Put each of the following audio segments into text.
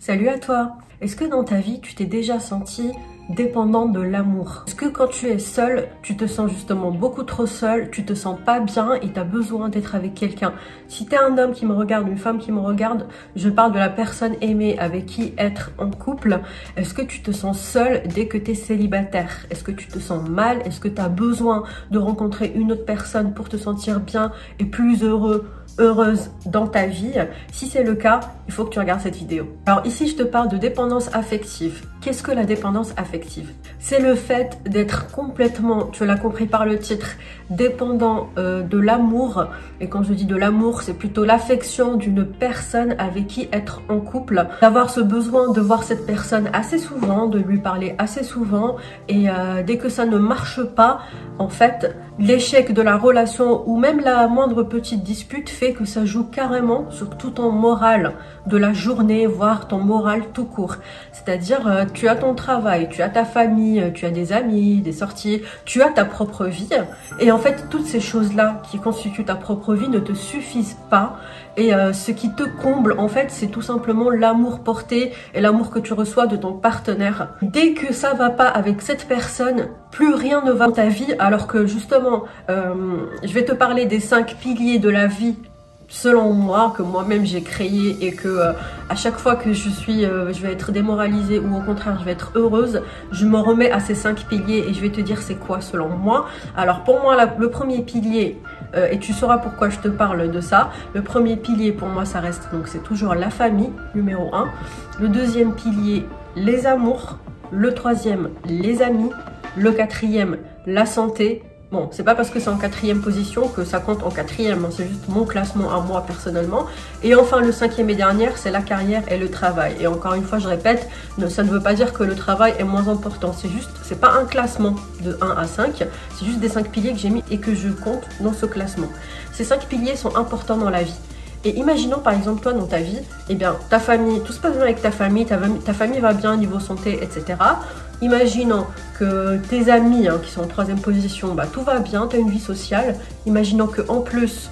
Salut à toi! Est-ce que dans ta vie, tu t'es déjà senti dépendant de l'amour? Est-ce que quand tu es seul, tu te sens justement beaucoup trop seul, tu te sens pas bien et tu as besoin d'être avec quelqu'un? Si tu es un homme qui me regarde, une femme qui me regarde, je parle de la personne aimée avec qui être en couple. Est-ce que tu te sens seul dès que tu es célibataire? Est-ce que tu te sens mal? Est-ce que tu as besoin de rencontrer une autre personne pour te sentir bien et plus heureuse dans ta vie? Si c'est le cas, il faut que tu regardes cette vidéo. Alors ici, je te parle de dépendance affective. Qu'est-ce que la dépendance affective? C'est le fait d'être complètement, tu l'as compris par le titre, dépendant de l'amour. Et quand je dis de l'amour, c'est plutôt l'affection d'une personne avec qui être en couple. D'avoir ce besoin de voir cette personne assez souvent, de lui parler assez souvent. Et dès que ça ne marche pas, en fait, l'échec de la relation ou même la moindre petite dispute fait que ça joue carrément sur tout ton moral de la journée, voire ton moral tout court. C'est-à-dire, tu as ton travail, tu as ta famille, tu as des amis, des sorties, tu as ta propre vie. Et en fait, toutes ces choses-là qui constituent ta propre vie ne te suffisent pas. Et ce qui te comble, en fait, c'est tout simplement l'amour porté et l'amour que tu reçois de ton partenaire. Dès que ça va pas avec cette personne, plus rien ne va dans ta vie, alors que justement, je vais te parler des 5 piliers de la vie selon moi, que moi-même j'ai créé et que à chaque fois que je vais être démoralisée ou au contraire je vais être heureuse, je me remets à ces 5 piliers et je vais te dire c'est quoi selon moi. Alors pour moi, le premier pilier, et tu sauras pourquoi je te parle de ça, le premier pilier pour moi ça reste, donc c'est toujours la famille, numéro 1. Le deuxième pilier, les amours. Le troisième, les amis. Le quatrième, la santé. Bon, c'est pas parce que c'est en 4e position que ça compte en 4e, hein, c'est juste mon classement à moi personnellement. Et enfin, le 5e et dernier, c'est la carrière et le travail. Et encore une fois, je répète, ça ne veut pas dire que le travail est moins important. C'est pas un classement de 1 à 5, c'est juste des 5 piliers que j'ai mis et que je compte dans ce classement. Ces 5 piliers sont importants dans la vie. Et imaginons par exemple toi dans ta vie, eh bien ta famille, tout se passe bien avec ta famille va bien niveau santé, etc. Imaginons que tes amis qui sont en 3e position, tout va bien, tu as une vie sociale. Imaginons qu'en plus,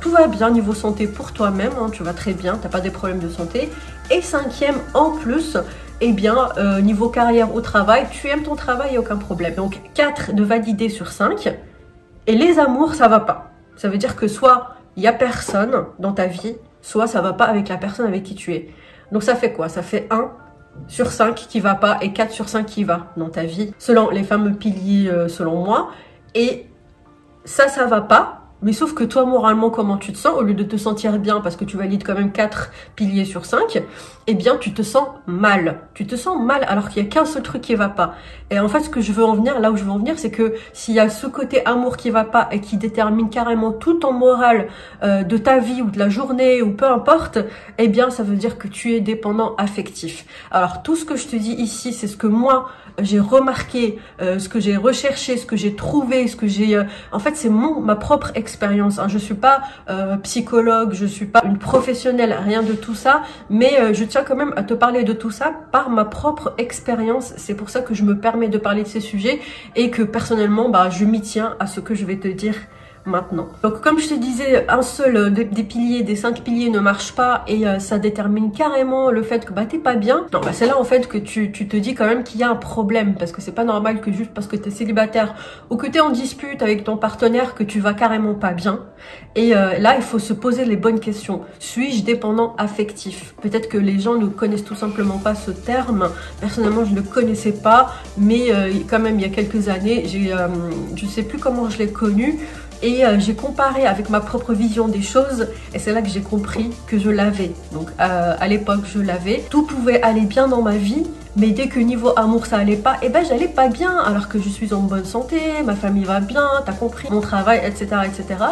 tout va bien niveau santé pour toi-même, tu vas très bien, tu n'as pas des problèmes de santé. Et 5e en plus, eh bien, niveau carrière au travail, tu aimes ton travail, il n'y a aucun problème. Donc 4 de validé sur 5. Et les amours, ça va pas. Ça veut dire que soit il n'y a personne dans ta vie, soit ça va pas avec la personne avec qui tu es. Donc ça fait quoi? Ça fait 1 sur 5 qui va pas et 4 sur 5 qui va dans ta vie, selon les fameux piliers, selon moi. Et ça va pas. Mais sauf que toi, moralement, comment tu te sens? Au lieu de te sentir bien, parce que tu valides quand même 4 piliers sur 5, eh bien, tu te sens mal. Tu te sens mal alors qu'il n'y a qu'un seul truc qui va pas. Et en fait, ce que je veux en venir, là où je veux en venir, c'est que s'il y a ce côté amour qui va pas et qui détermine carrément tout ton moral de ta vie ou de la journée ou peu importe, eh bien, ça veut dire que tu es dépendant affectif. Alors, tout ce que je te dis ici, c'est ce que moi, j'ai remarqué, ce que j'ai recherché, ce que j'ai trouvé, ce que j'ai... en fait, c'est ma propre expérience. Je suis pas psychologue, je suis pas une professionnelle, rien de tout ça, mais je tiens quand même à te parler de tout ça par ma propre expérience. C'est pour ça que je me permets de parler de ces sujets et que personnellement, je m'y tiens à ce que je vais te dire maintenant. Donc comme je te disais, un seul des piliers, des 5 piliers ne marche pas et ça détermine carrément le fait que t'es pas bien. Non, c'est là en fait que tu te dis quand même qu'il y a un problème, parce que c'est pas normal que juste parce que t'es célibataire ou que t'es en dispute avec ton partenaire que tu vas carrément pas bien. Et là il faut se poser les bonnes questions. Suis-je dépendant affectif? Peut-être que les gens ne connaissent tout simplement pas ce terme. Personnellement je ne le connaissais pas, mais quand même il y a quelques années, je sais plus comment je l'ai connu. Et j'ai comparé avec ma propre vision des choses et c'est là que j'ai compris que je l'avais. Donc à l'époque je l'avais. Tout pouvait aller bien dans ma vie, mais dès que niveau amour ça allait pas, j'allais pas bien alors que je suis en bonne santé, ma famille va bien, t'as compris, mon travail, etc. etc.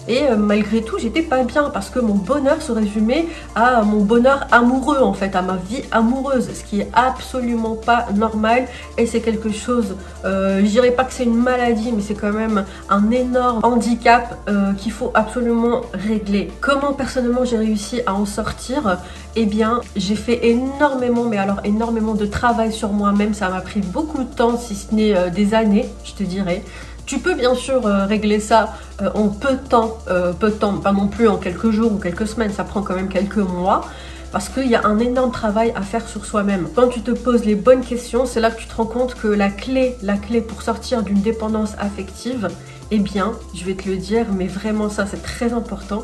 Et malgré tout j'étais pas bien parce que mon bonheur se résumait à mon bonheur amoureux en fait, à ma vie amoureuse, ce qui est absolument pas normal et c'est quelque chose, je dirais pas que c'est une maladie, mais c'est quand même un énorme handicap qu'il faut absolument régler. Comment personnellement j'ai réussi à en sortir? Eh bien j'ai fait énormément, mais alors énormément de travail sur moi-même, ça m'a pris beaucoup de temps, si ce n'est des années, je te dirais. Tu peux bien sûr régler ça en peu de temps, pas non plus en quelques jours ou quelques semaines, ça prend quand même quelques mois. parce qu'il y a un énorme travail à faire sur soi-même. Quand tu te poses les bonnes questions, c'est là que tu te rends compte que la clé pour sortir d'une dépendance affective, eh bien, je vais te le dire, mais vraiment ça c'est très important.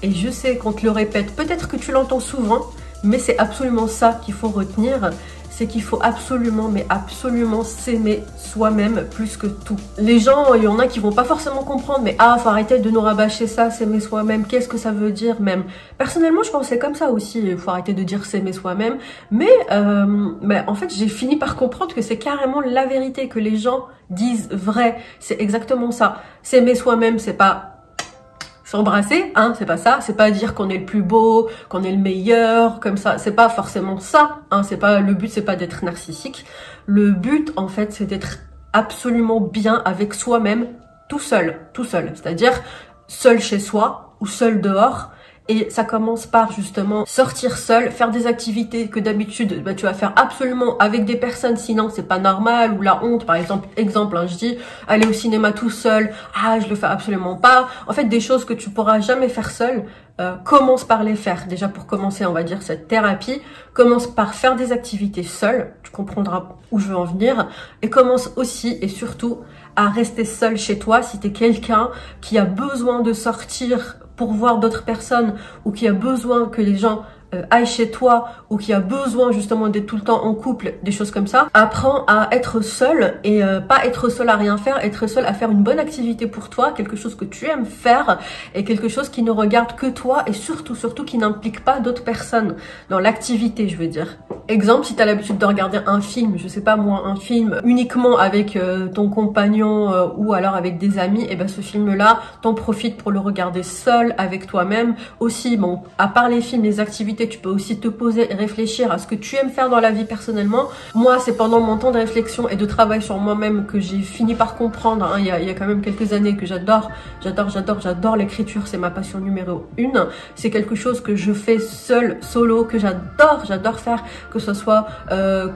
Et je sais qu'on te le répète, peut-être que tu l'entends souvent, mais c'est absolument ça qu'il faut retenir. C'est qu'il faut absolument, mais absolument s'aimer soi-même plus que tout. Les gens, il y en a qui vont pas forcément comprendre, mais ah, faut arrêter de nous rabâcher ça, s'aimer soi-même, qu'est-ce que ça veut dire même? Personnellement, je pensais comme ça aussi, il faut arrêter de dire s'aimer soi-même, mais en fait, j'ai fini par comprendre que c'est carrément la vérité, que les gens disent vrai, c'est exactement ça. S'aimer soi-même, c'est pas s'embrasser, hein, c'est pas ça, c'est pas dire qu'on est le plus beau, qu'on est le meilleur, comme ça, c'est pas forcément ça, hein, c'est pas, le but c'est pas d'être narcissique, le but en fait c'est d'être absolument bien avec soi-même, tout seul, c'est-à-dire seul chez soi ou seul dehors. Et ça commence par justement sortir seul, faire des activités que d'habitude tu vas faire absolument avec des personnes, sinon c'est pas normal, ou la honte par exemple, je dis aller au cinéma tout seul, ah je le fais absolument pas. En fait des choses que tu pourras jamais faire seul, commence par les faire. Déjà pour commencer on va dire cette thérapie, commence par faire des activités seul, tu comprendras où je veux en venir, et commence aussi et surtout à rester seul chez toi si tu es quelqu'un qui a besoin de sortir pour voir d'autres personnes, ou qui a besoin que les gens aillent chez toi, ou qui a besoin justement d'être tout le temps en couple, des choses comme ça. Apprends à être seul, et pas être seul à rien faire, être seul à faire une bonne activité pour toi, quelque chose que tu aimes faire, et quelque chose qui ne regarde que toi, et surtout qui n'implique pas d'autres personnes dans l'activité, je veux dire. Exemple, si tu as l'habitude de regarder un film, je sais pas moi, un film uniquement avec ton compagnon ou alors avec des amis, et ben ce film-là, t'en profites pour le regarder seul, avec toi-même. Aussi, bon, à part les films, les activités, tu peux aussi te poser et réfléchir à ce que tu aimes faire dans la vie personnellement. Moi, c'est pendant mon temps de réflexion et de travail sur moi-même que j'ai fini par comprendre, hein, il y a quand même quelques années, que j'adore l'écriture, c'est ma passion numéro 1. C'est quelque chose que je fais seul, solo, que j'adore faire, que ce soit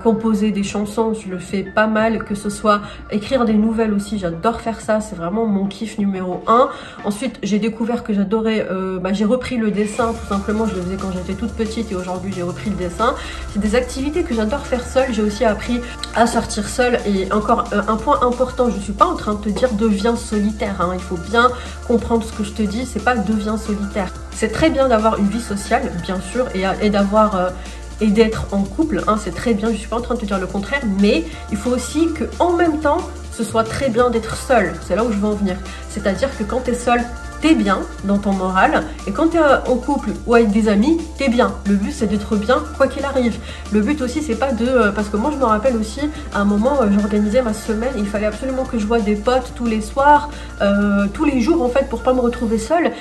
composer des chansons, je le fais pas mal, que ce soit écrire des nouvelles aussi, j'adore faire ça, c'est vraiment mon kiff numéro 1. Ensuite, j'ai découvert que j'adorais, j'ai repris le dessin, tout simplement, je le faisais quand j'étais toute petite et aujourd'hui j'ai repris le dessin. C'est des activités que j'adore faire seule. J'ai aussi appris à sortir seule, et encore un point important, je suis pas en train de te dire deviens solitaire, hein. Il faut bien comprendre ce que je te dis, c'est pas deviens solitaire. C'est très bien d'avoir une vie sociale, bien sûr, et d'avoir et d'être en couple, hein, c'est très bien, je suis pas en train de te dire le contraire, mais il faut aussi que en même temps ce soit très bien d'être seul. C'est là où je veux en venir, c'est-à-dire que quand tu es seul, t'es bien dans ton moral, et quand t'es en couple ou avec des amis, t'es bien. Le but c'est d'être bien quoi qu'il arrive. Le but aussi c'est pas de... parce que moi je me rappelle aussi, à un moment j'organisais ma semaine, il fallait absolument que je voie des potes tous les soirs, tous les jours en fait, pour pas me retrouver seule.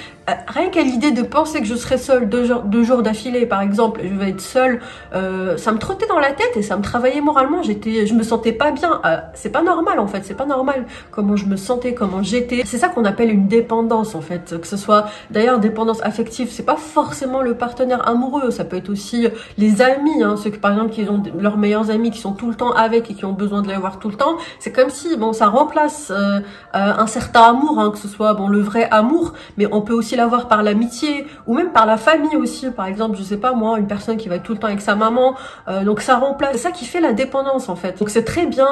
Rien qu'à l'idée de penser que je serais seule deux jours d'affilée par exemple, je vais être seule, ça me trottait dans la tête et ça me travaillait moralement, je me sentais pas bien. C'est pas normal en fait, c'est pas normal comment je me sentais, comment j'étais. C'est ça qu'on appelle une dépendance en fait. Que ce soit d'ailleurs dépendance affective, c'est pas forcément le partenaire amoureux, ça peut être aussi les amis, hein, ceux qui par exemple qui ont leurs meilleurs amis qui sont tout le temps avec et qui ont besoin de les voir tout le temps. C'est comme si bon ça remplace un certain amour, hein, que ce soit bon le vrai amour, mais on peut aussi l'avoir par l'amitié ou même par la famille aussi. Par exemple, je sais pas moi, une personne qui va être tout le temps avec sa maman, donc ça remplace. C'est ça qui fait la dépendance en fait. Donc c'est très bien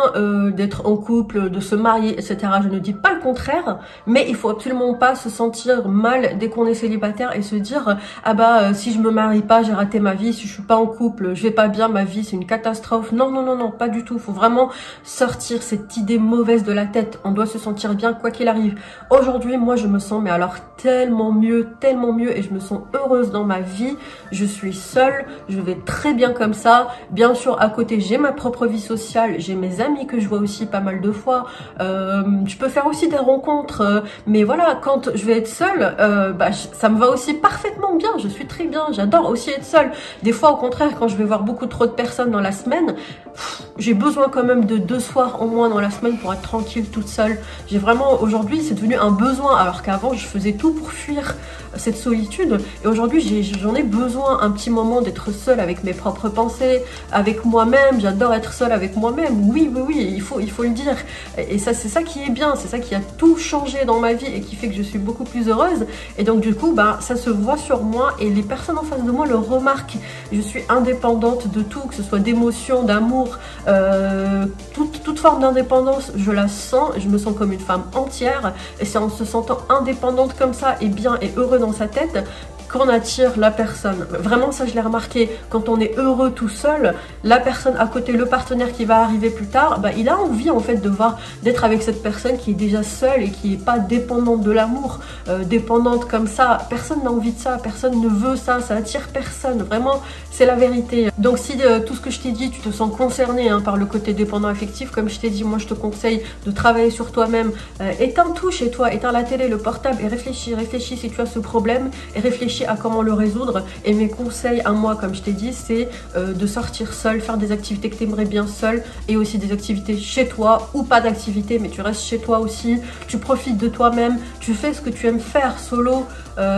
d'être en couple, de se marier, etc. Je ne dis pas le contraire, mais il faut absolument pas se sentir mal dès qu'on est célibataire et se dire si je me marie pas, j'ai raté ma vie, si je suis pas en couple, je vais pas bien, ma vie c'est une catastrophe. Non, pas du tout. Faut vraiment sortir cette idée mauvaise de la tête. On doit se sentir bien quoi qu'il arrive. Aujourd'hui, moi je me sens mais alors tellement mieux, et je me sens heureuse dans ma vie. Je suis seule, je vais très bien comme ça. Bien sûr, à côté, j'ai ma propre vie sociale, j'ai mes amis que je vois aussi pas mal de fois. Je peux faire aussi des rencontres, mais voilà, quand je vais être seule, ça me va aussi parfaitement bien, je suis très bien, j'adore aussi être seule. Des fois, au contraire, quand je vais voir beaucoup trop de personnes dans la semaine, j'ai besoin quand même de 2 soirs au moins dans la semaine pour être tranquille toute seule. J'ai vraiment, aujourd'hui, c'est devenu un besoin, alors qu'avant, je faisais tout pour fuir cette solitude. Et aujourd'hui, j'en ai besoin un petit moment d'être seule avec mes propres pensées, avec moi-même. J'adore être seule avec moi-même. Oui, oui, oui, il faut le dire. Et ça, c'est ça qui est bien. C'est ça qui a tout changé dans ma vie et qui fait que je suis beaucoup plus heureuse. Et donc, du coup, bah, ça se voit sur moi et les personnes en face de moi le remarquent. Je suis indépendante de tout, que ce soit d'émotions, d'amour, toute forme d'indépendance, je la sens. Je me sens comme une femme entière. Et c'est en se sentant indépendante comme ça et bien et heureux dans sa tête qu'on attire la personne. Vraiment, ça je l'ai remarqué, quand on est heureux tout seul, la personne à côté, le partenaire qui va arriver plus tard, bah, il a envie en fait d'être avec cette personne qui est déjà seule et qui n'est pas dépendante de l'amour, dépendante comme ça. Personne n'a envie de ça, personne ne veut ça, ça attire personne. Vraiment, c'est la vérité. Donc si tout ce que je t'ai dit, tu te sens concerné par le côté dépendant affectif, comme je t'ai dit, moi je te conseille de travailler sur toi-même. Éteins tout chez toi, éteins la télé, le portable et réfléchis si tu as ce problème et réfléchis à comment le résoudre. Et mes conseils à moi, comme je t'ai dit, c'est de sortir seul, faire des activités que tu aimerais bien seul et aussi des activités chez toi ou pas d'activités, mais tu restes chez toi aussi, tu profites de toi-même, tu fais ce que tu aimes faire solo.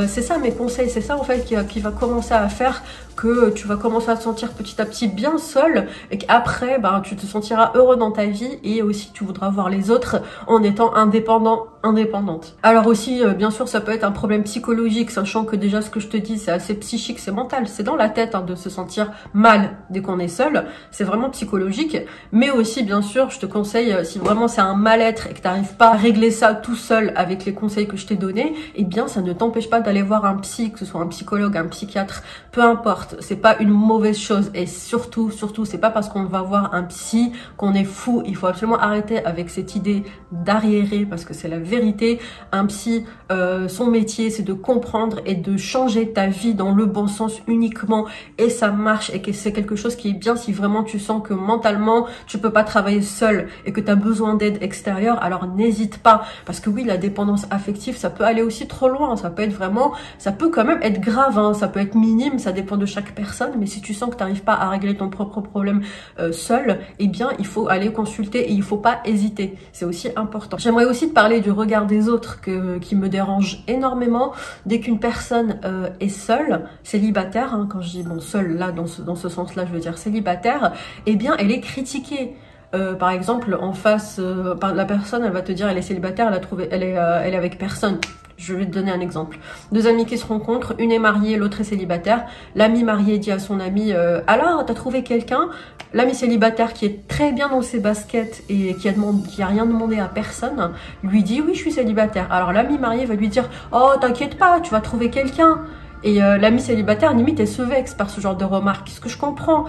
C'est ça mes conseils, c'est ça en fait qui va commencer à faire que tu vas commencer à te sentir petit à petit bien seul et qu'après ben, tu te sentiras heureux dans ta vie et aussi tu voudras voir les autres en étant indépendante. Alors aussi bien sûr ça peut être un problème psychologique, sachant que déjà ce que je te dis c'est assez psychique, c'est mental, c'est dans la tête de se sentir mal dès qu'on est seul, c'est vraiment psychologique, mais aussi bien sûr je te conseille si vraiment c'est un mal-être et que tu n'arrives pas à régler ça tout seul avec les conseils que je t'ai donnés, eh bien ça ne t'empêche pas d'aller voir un psy, que ce soit un psychologue, un psychiatre, peu importe. C'est pas une mauvaise chose et surtout c'est pas parce qu'on va voir un psy qu'on est fou. Il faut absolument arrêter avec cette idée d'arriéré parce que c'est la vérité. Un psy, son métier c'est de comprendre et de changer ta vie dans le bon sens uniquement et ça marche et que c'est quelque chose qui est bien si vraiment tu sens que mentalement tu peux pas travailler seul et que tu as besoin d'aide extérieure, alors n'hésite pas parce que oui la dépendance affective ça peut aller aussi trop loin, ça peut être vraiment, ça peut quand même être grave, ça peut être minime, ça dépend de chaque personne, mais si tu sens que tu n'arrives pas à régler ton propre problème seul, eh bien il faut aller consulter et il faut pas hésiter, c'est aussi important. J'aimerais aussi te parler du regard des autres qui me dérange énormément. Dès qu'une personne est seule, célibataire, quand je dis bon seule là dans ce sens-là, je veux dire célibataire, eh bien elle est critiquée. Par exemple, en face, la personne, elle va te dire, elle est célibataire, elle est avec personne. Je vais te donner un exemple. 2 amis qui se rencontrent, une est mariée, l'autre est célibataire. L'ami marié dit à son ami, alors, t'as trouvé quelqu'un? L'ami célibataire qui est très bien dans ses baskets et qui a rien demandé à personne, lui dit, oui, je suis célibataire. Alors l'ami marié va lui dire, oh, t'inquiète pas, tu vas trouver quelqu'un. Et l'ami célibataire, limite, elle se vexe par ce genre de remarques. Ce que je comprends,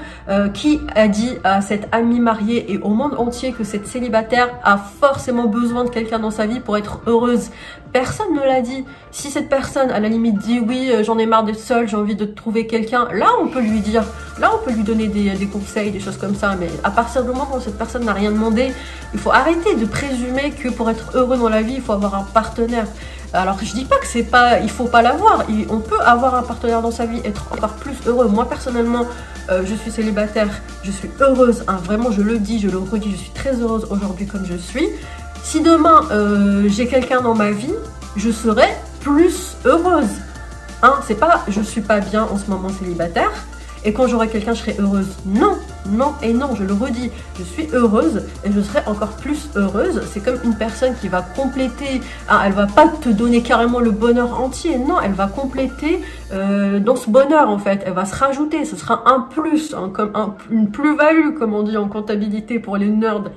qui a dit à cette amie mariée et au monde entier que cette célibataire a forcément besoin de quelqu'un dans sa vie pour être heureuse? Personne ne l'a dit. Si cette personne, à la limite, dit oui, j'en ai marre d'être seule, j'ai envie de trouver quelqu'un, là, on peut lui dire, là, on peut lui donner des conseils, des choses comme ça. Mais à partir du moment où cette personne n'a rien demandé, il faut arrêter de présumer que pour être heureux dans la vie, il faut avoir un partenaire. Alors je dis pas que c'est pas, il faut pas l'avoir, on peut avoir un partenaire dans sa vie, être encore plus heureux. Moi personnellement, je suis célibataire, je suis heureuse, vraiment je le dis, je le redis, je suis très heureuse aujourd'hui comme je suis. Si demain j'ai quelqu'un dans ma vie, je serai plus heureuse. C'est pas je suis pas bien en ce moment célibataire et quand j'aurai quelqu'un je serai heureuse. Non, non et non, je le redis, je suis heureuse et je serai encore plus heureuse. C'est comme une personne qui va compléter, elle va pas te donner carrément le bonheur entier, non, elle va compléter dans ce bonheur en fait, elle va se rajouter, ce sera un plus, comme une plus-value comme on dit en comptabilité pour les nerds.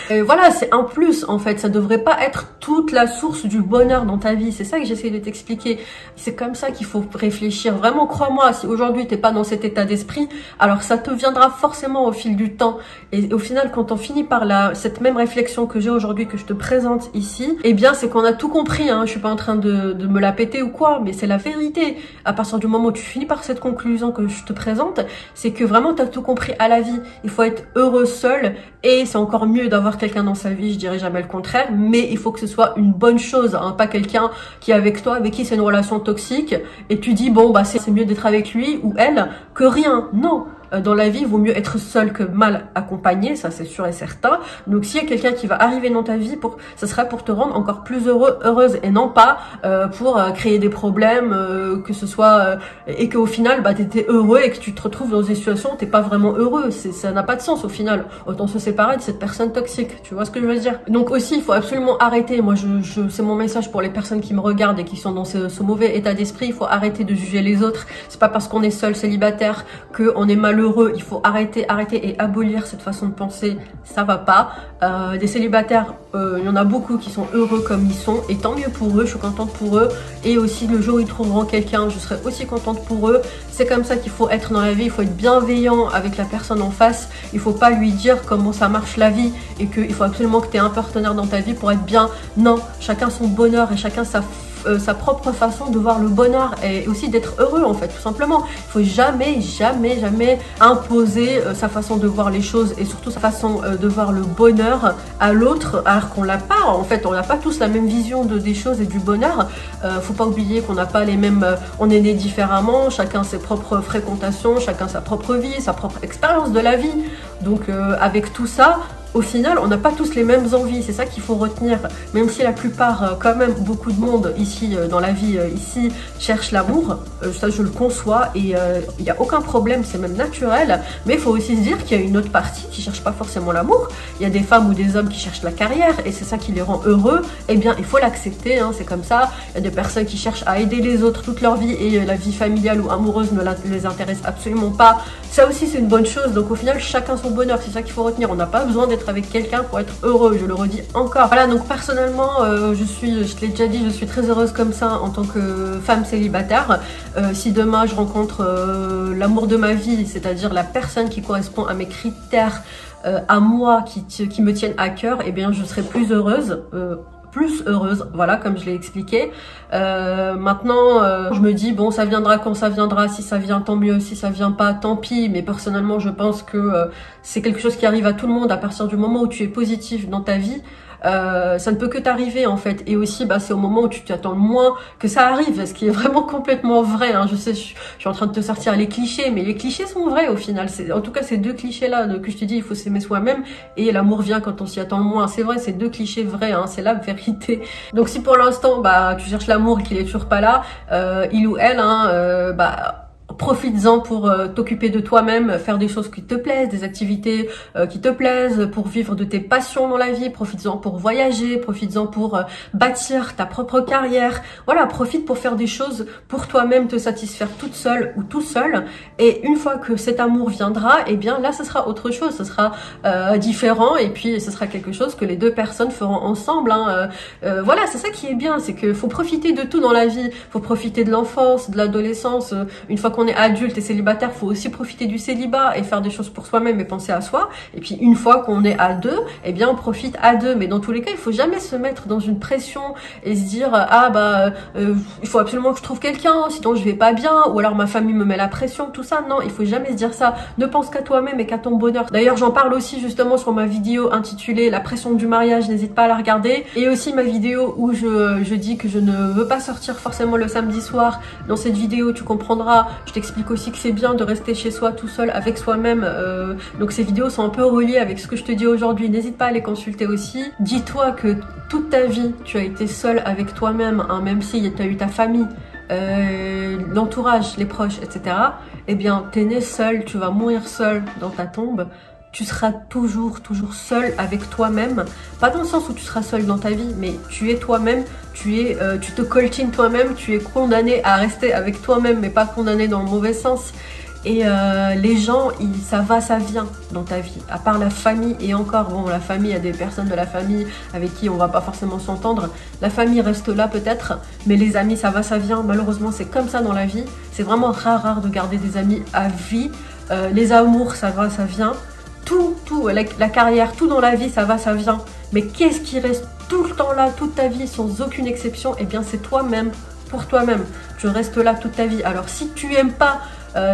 Et voilà, c'est un plus en fait, ça devrait pas être toute la source du bonheur dans ta vie, c'est ça que j'essaie de t'expliquer. C'est comme ça qu'il faut réfléchir, vraiment crois-moi, si aujourd'hui t'es pas dans cet état d'esprit, alors ça te viendra forcément au fil du temps. Et au final, quand on finit par cette même réflexion que j'ai aujourd'hui, que je te présente ici, eh bien c'est qu'on a tout compris, je suis pas en train de me la péter ou quoi, mais c'est la vérité. À partir du moment où tu finis par cette conclusion que je te présente, c'est que vraiment tu as tout compris à la vie. Il faut être heureux seul et c'est encore mieux d'avoir quelqu'un dans sa vie, je dirais jamais le contraire, mais il faut que ce soit une bonne chose, pas quelqu'un qui est avec toi, avec qui c'est une relation toxique et tu dis bon bah c'est mieux d'être avec lui ou elle que rien. Non, Dans la vie, il vaut mieux être seul que mal accompagné, ça c'est sûr et certain. Donc s'il y a quelqu'un qui va arriver dans ta vie, ça sera pour te rendre encore plus heureuse et non pas pour créer des problèmes, que ce soit et qu'au final bah t'étais heureux et que tu te retrouves dans une situation où t'es pas vraiment heureux. Ça n'a pas de sens au final. Autant se séparer de cette personne toxique. Tu vois ce que je veux dire? Donc aussi, il faut absolument arrêter. Moi, c'est mon message pour les personnes qui me regardent et qui sont dans ce mauvais état d'esprit. Il faut arrêter de juger les autres. C'est pas parce qu'on est seul célibataire qu'on est malheureux. Il faut arrêter et abolir cette façon de penser. Ça va pas. Des célibataires, il y en a beaucoup qui sont heureux comme ils sont. Et tant mieux pour eux. Je suis contente pour eux. Et aussi, le jour où ils trouveront quelqu'un, je serai aussi contente pour eux. C'est comme ça qu'il faut être dans la vie. Il faut être bienveillant avec la personne en face. Il faut pas lui dire comment ça marche la vie et qu'il faut absolument que tu aies un partenaire dans ta vie pour être bien. Non, chacun son bonheur et chacun sa propre façon de voir le bonheur et aussi d'être heureux en fait, tout simplement. Il faut jamais imposer sa façon de voir les choses et surtout sa façon de voir le bonheur à l'autre alors qu'on l'a pas. En fait, on n'a pas tous la même vision des choses et du bonheur. Faut pas oublier qu'on n'a pas les mêmes... on est né différemment, chacun ses propres fréquentations, chacun sa propre vie, sa propre expérience de la vie. Donc avec tout ça, au final, on n'a pas tous les mêmes envies, c'est ça qu'il faut retenir. Même si la plupart, quand même, beaucoup de monde ici, dans la vie, ici, cherche l'amour, ça je le conçois et il n'y a aucun problème, c'est même naturel. Mais il faut aussi se dire qu'il y a une autre partie qui cherche pas forcément l'amour. Il y a des femmes ou des hommes qui cherchent la carrière et c'est ça qui les rend heureux. Eh bien, il faut l'accepter, hein, c'est comme ça. Il y a des personnes qui cherchent à aider les autres toute leur vie et la vie familiale ou amoureuse ne les intéresse absolument pas. Ça aussi, c'est une bonne chose. Donc au final, chacun son bonheur, c'est ça qu'il faut retenir. On n'a pas besoin d'être avec quelqu'un pour être heureux, je le redis encore. Voilà, donc personnellement, je te l'ai déjà dit, je suis très heureuse comme ça en tant que femme célibataire. Si demain je rencontre l'amour de ma vie, c'est-à-dire la personne qui correspond à mes critères, à moi, qui me tiennent à cœur, eh bien je serai plus heureuse. Voilà, comme je l'ai expliqué. Maintenant, je me dis, bon, ça viendra quand ça viendra, si ça vient, tant mieux, si ça vient pas, tant pis, mais personnellement, je pense que c'est quelque chose qui arrive à tout le monde à partir du moment où tu es positif dans ta vie. Ça ne peut que t'arriver en fait, et aussi bah, c'est au moment où tu t'attends le moins que ça arrive, ce qui est vraiment complètement vrai, hein. Je sais, je suis en train de te sortir les clichés, mais les clichés sont vrais au final. En tout cas ces deux clichés là que je te dis, il faut s'aimer soi-même et l'amour vient quand on s'y attend le moins, c'est vrai, c'est deux clichés vrais, hein, c'est la vérité. Donc si pour l'instant bah tu cherches l'amour et qu'il est toujours pas là, il ou elle, hein, bah profites-en pour t'occuper de toi-même, faire des choses qui te plaisent, des activités qui te plaisent, pour vivre de tes passions dans la vie, profites-en pour voyager, profites-en pour bâtir ta propre carrière. Voilà, profite pour faire des choses pour toi-même, te satisfaire toute seule ou tout seul. Et une fois que cet amour viendra, eh bien là, ce sera autre chose, ce sera différent et puis ce sera quelque chose que les deux personnes feront ensemble, hein. Voilà, c'est ça qui est bien, c'est que faut profiter de tout dans la vie, faut profiter de l'enfance, de l'adolescence. Une fois qu'on est adulte et célibataire, faut aussi profiter du célibat et faire des choses pour soi-même et penser à soi. Et puis une fois qu'on est à deux, eh bien on profite à deux. Mais dans tous les cas, il faut jamais se mettre dans une pression et se dire ah bah il faut absolument que je trouve quelqu'un, sinon je vais pas bien, ou alors ma famille me met la pression, tout ça. Non, il faut jamais se dire ça. Ne pense qu'à toi-même et qu'à ton bonheur. D'ailleurs, j'en parle aussi justement sur ma vidéo intitulée La pression du mariage, n'hésite pas à la regarder. Et aussi ma vidéo où je dis que je ne veux pas sortir forcément le samedi soir. Dans cette vidéo, tu comprendras, je t'explique aussi que c'est bien de rester chez soi tout seul avec soi-même. Donc ces vidéos sont un peu reliées avec ce que je te dis aujourd'hui. N'hésite pas à les consulter aussi. Dis-toi que toute ta vie, tu as été seule avec toi-même, hein, même si tu as eu ta famille, l'entourage, les proches, etc. Eh bien, t'es né seul, tu vas mourir seul dans ta tombe. Tu seras toujours seul avec toi-même. Pas dans le sens où tu seras seul dans ta vie, mais tu es toi-même, tu te coltines toi-même, tu es condamné à rester avec toi-même, mais pas condamné dans le mauvais sens. Et les gens, ça va, ça vient dans ta vie. À part la famille, et encore, bon, la famille, il y a des personnes de la famille avec qui on va pas forcément s'entendre. La famille reste là peut-être, mais les amis, ça va, ça vient. Malheureusement, c'est comme ça dans la vie. C'est vraiment rare de garder des amis à vie. Les amours, ça va, ça vient. Tout, la carrière, tout dans la vie, ça va, ça vient. Mais qu'est-ce qui reste tout le temps là, toute ta vie, sans aucune exception? Eh bien, c'est toi-même, pour toi-même. Tu restes là toute ta vie. Alors, si tu aimes pas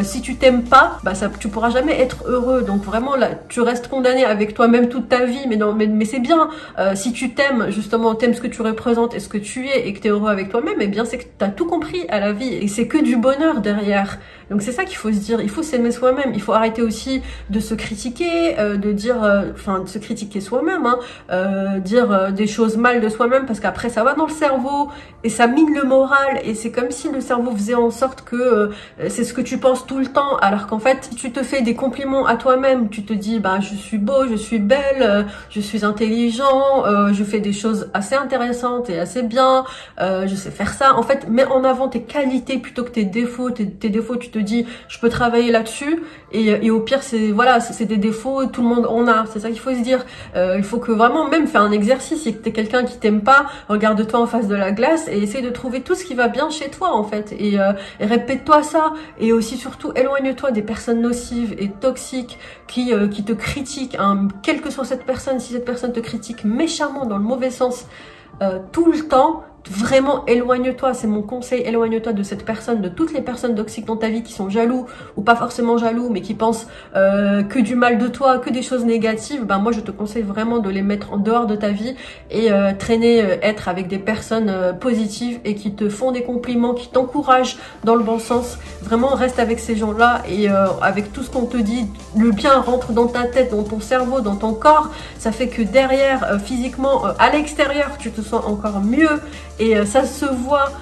Si tu t'aimes pas, bah ça, tu pourras jamais être heureux. Donc vraiment là, tu restes condamné avec toi-même toute ta vie. Mais non, mais c'est bien. Si tu t'aimes, justement, t'aimes ce que tu représentes et ce que tu es et que t'es heureux avec toi-même, eh bien c'est que t'as tout compris à la vie et c'est que du bonheur derrière. Donc c'est ça qu'il faut se dire, il faut s'aimer soi-même, il faut arrêter aussi de se critiquer, de dire, enfin de se critiquer soi-même, hein, dire des choses mal de soi-même parce qu'après ça va dans le cerveau et ça mine le moral et c'est comme si le cerveau faisait en sorte que c'est ce que tu penses tout le temps, alors qu'en fait si tu te fais des compliments à toi-même, tu te dis bah je suis beau, je suis belle, je suis intelligent, je fais des choses assez intéressantes et assez bien, je sais faire ça, en fait mets en avant tes qualités plutôt que tes défauts, tes défauts tu te dis je peux travailler là-dessus et au pire c'est voilà, c'est des défauts, tout le monde en a, c'est ça qu'il faut se dire. Il faut que vraiment même faire un exercice, si t'es quelqu'un qui t'aime pas, regarde-toi en face de la glace et essaye de trouver tout ce qui va bien chez toi en fait et répète-toi ça et aussi surtout éloigne-toi des personnes nocives et toxiques qui te critiquent, hein, quelle que soit cette personne, si cette personne te critique méchamment dans le mauvais sens tout le temps, vraiment éloigne-toi, c'est mon conseil, éloigne-toi de cette personne, de toutes les personnes toxiques dans ta vie qui sont jaloux ou pas forcément jaloux mais qui pensent que du mal de toi, que des choses négatives. Ben moi je te conseille vraiment de les mettre en dehors de ta vie et traîner, être avec des personnes positives et qui te font des compliments, qui t'encouragent dans le bon sens. Vraiment reste avec ces gens-là et avec tout ce qu'on te dit, le bien rentre dans ta tête, dans ton cerveau, dans ton corps, ça fait que derrière, physiquement, à l'extérieur, tu te sens encore mieux. Et ça se voit,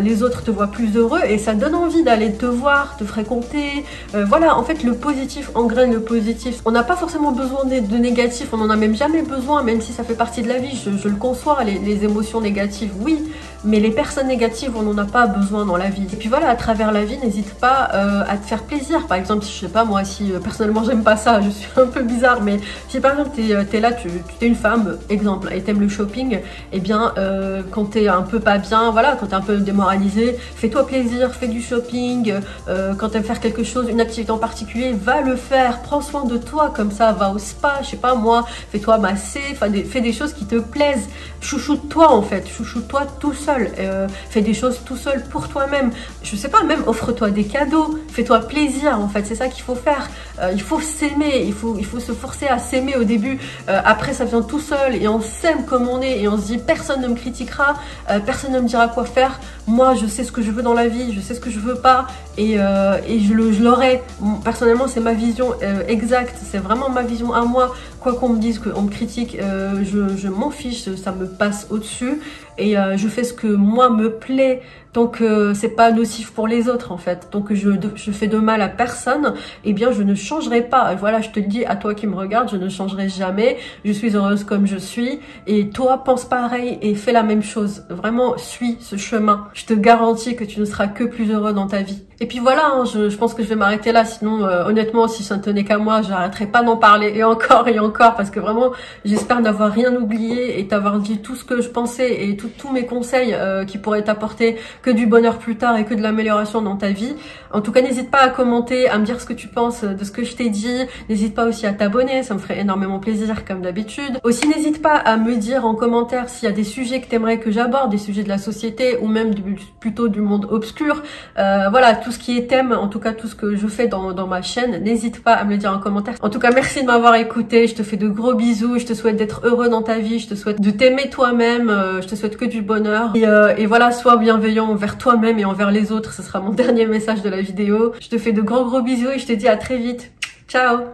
les autres te voient plus heureux et ça donne envie d'aller te voir, te fréquenter. Voilà, en fait, le positif engraine le positif. On n'a pas forcément besoin de négatif, on n'en a même jamais besoin, même si ça fait partie de la vie. Je le conçois, les émotions négatives, oui, mais les personnes négatives, on n'en a pas besoin dans la vie. Et puis voilà, à travers la vie, n'hésite pas à te faire plaisir. Par exemple, si, je sais pas, moi, si personnellement j'aime pas ça, je suis un peu bizarre, mais si par exemple t'es là, tu es une femme, exemple, et t'aimes le shopping, eh bien, quand t'es un peu pas bien, voilà, quand t'es un peu démoralisé, fais-toi plaisir, fais du shopping, quand t'aimes faire quelque chose, une activité en particulier, va le faire, prends soin de toi, comme ça, va au spa, je sais pas moi, fais-toi masser, fais des choses qui te plaisent, chouchoute-toi en fait, chouchoute-toi tout seul, fais des choses tout seul pour toi-même, je sais pas, même offre-toi des cadeaux, fais-toi plaisir en fait, c'est ça qu'il faut faire, il faut s'aimer, il faut se forcer à s'aimer au début, après ça vient tout seul et on s'aime comme on est et on se dit personne ne me critiquera, personne ne me dira quoi faire, moi je sais ce que je veux dans la vie, je sais ce que je veux pas et je l'aurai. Personnellement c'est ma vision exacte, c'est vraiment ma vision à moi, quoi qu'on me dise, qu'on me critique, je m'en fiche, ça me passe au-dessus et je fais ce que moi me plaît. Donc c'est pas nocif pour les autres en fait, donc je fais de mal à personne, eh bien je ne changerai pas, voilà, je te le dis à toi qui me regarde, je ne changerai jamais, je suis heureuse comme je suis et toi pense pareil et fais la même chose, vraiment suis ce chemin, je te garantis que tu ne seras que plus heureux dans ta vie. Et puis voilà, hein, je pense que je vais m'arrêter là, sinon honnêtement si ça ne tenait qu'à moi, j'arrêterai pas d'en parler et encore parce que vraiment j'espère n'avoir rien oublié et t'avoir dit tout ce que je pensais et tous mes conseils qui pourraient t'apporter que du bonheur plus tard et que de l'amélioration dans ta vie. En tout cas, n'hésite pas à commenter, à me dire ce que tu penses de ce que je t'ai dit. N'hésite pas aussi à t'abonner, ça me ferait énormément plaisir comme d'habitude. Aussi, n'hésite pas à me dire en commentaire s'il y a des sujets que t'aimerais que j'aborde, des sujets de la société ou même plutôt du monde obscur. Voilà, tout ce qui est thème, en tout cas tout ce que je fais dans ma chaîne, n'hésite pas à me le dire en commentaire. En tout cas, merci de m'avoir écouté, je te fais de gros bisous, je te souhaite d'être heureux dans ta vie, je te souhaite de t'aimer toi-même, je te souhaite que du bonheur. Et voilà, sois bienveillant envers toi-même et envers les autres, ce sera mon dernier message de la vidéo. Je te fais de gros bisous et je te dis à très vite. Ciao!